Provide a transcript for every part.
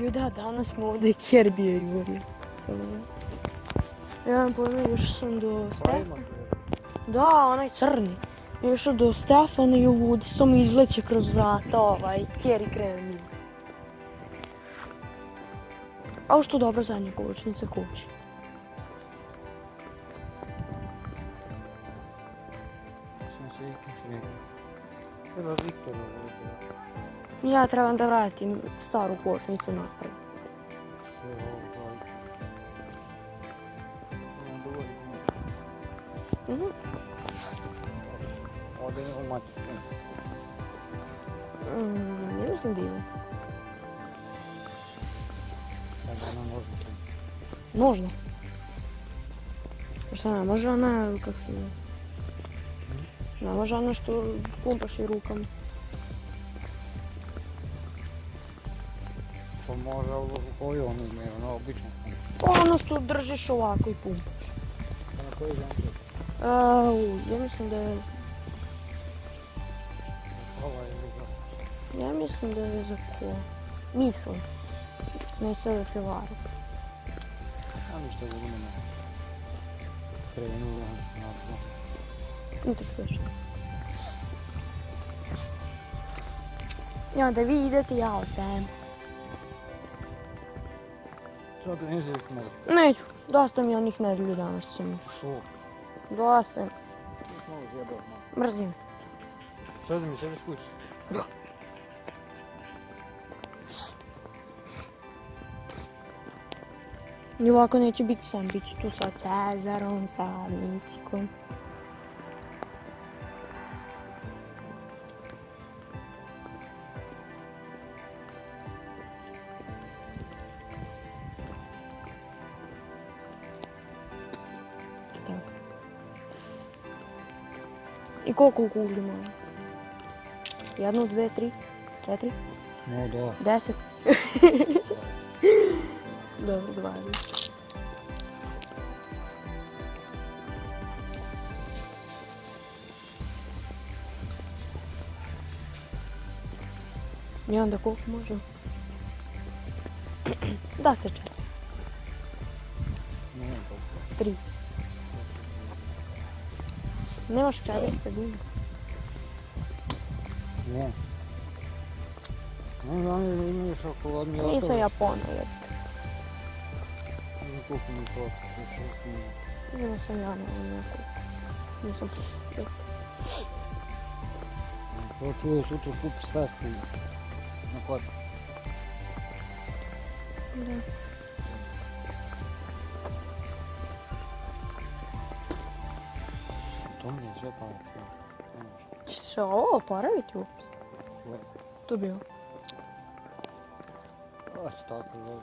Da, danas smo ovdje Kerbije jurio. Ja vam pojma, još sam do Stefana. Da, onaj crni. Išao do Stefana i uvudi samo izleće kroz vrata Kjer i krene mimo. A ovo što dobro zadnja kočnica kući. Treba Viktor Ja trebam da vratim staru kočnicu napred. Ovdje je u maticu. Ne mislim bilo. Ona može. Možda. Šta ne može ona, kako se ne? Ne može ona što pumpaš i rukama. Pa može koju onu imaju, ono obično. Ono što držiš ovako i pumpaš. Na koji zamček? Ja mislim da je... Ova je za... Ja mislim da je za ko? Mislim. Neće sad da te varu. A ništa da budemo krenuli na to. Ne to što. Ja, da vi idete, ja ostajem. Što da ne želiš malo? Neću. Dosta mi onih nedelju danas sam još. Što? Dosta. Malo zjebao malo. Mrzim. Sad mi sebe skući. Da. I ovako neće biti sam, bit ću tu sa Cezarom, sa Micikom. Tako. I koliko kugli imamo? 1, 2, 3, 4, No da. 10. Dobro, 20. I onda koliko može? Da ste 4. Ne znam koliko. 3. Nemaš 400 dinara. Ne. Ne znam da imaju šokoladni otrov. Nisam ja ponavljati. Ne kupim ni to. Nisam ja nekako. Nisam ponavljati. To čuo sutra kupi slatko na kod. Da. To mi je sve pametno. Ćeš se ovo oporaviti uopće? Sve. Tu bio. Baš tako zove.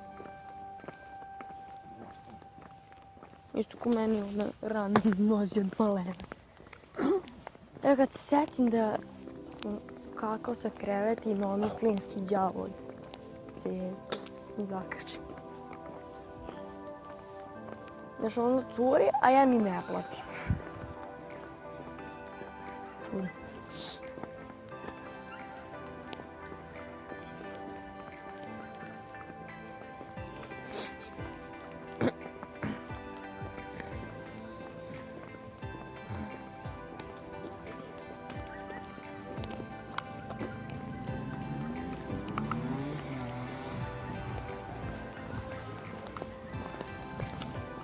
Isto ko meni na ranu nozi od malena. Evo kad se sjetim da sam skakao sa kreveta i na onaj plinski đavol. Cijev. Sam zakačen. Znaš ono curi, a ja ni ne platim. Curi.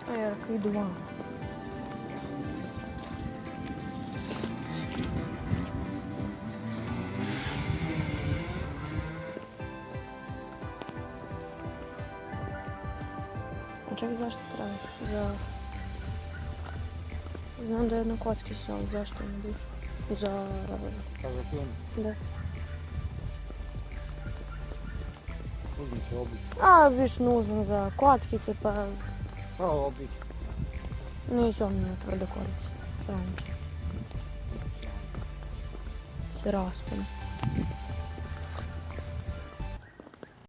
A ja rekao idu van. A čekaj, zašto treba? Znam da je jedna kockica, ali zašto ne bi? Pa za film. Da. Uzmi se obično. A, viš nužno za kockice, pa Pa obično. nisu oni na tvrde korice. Franče. Se raspane.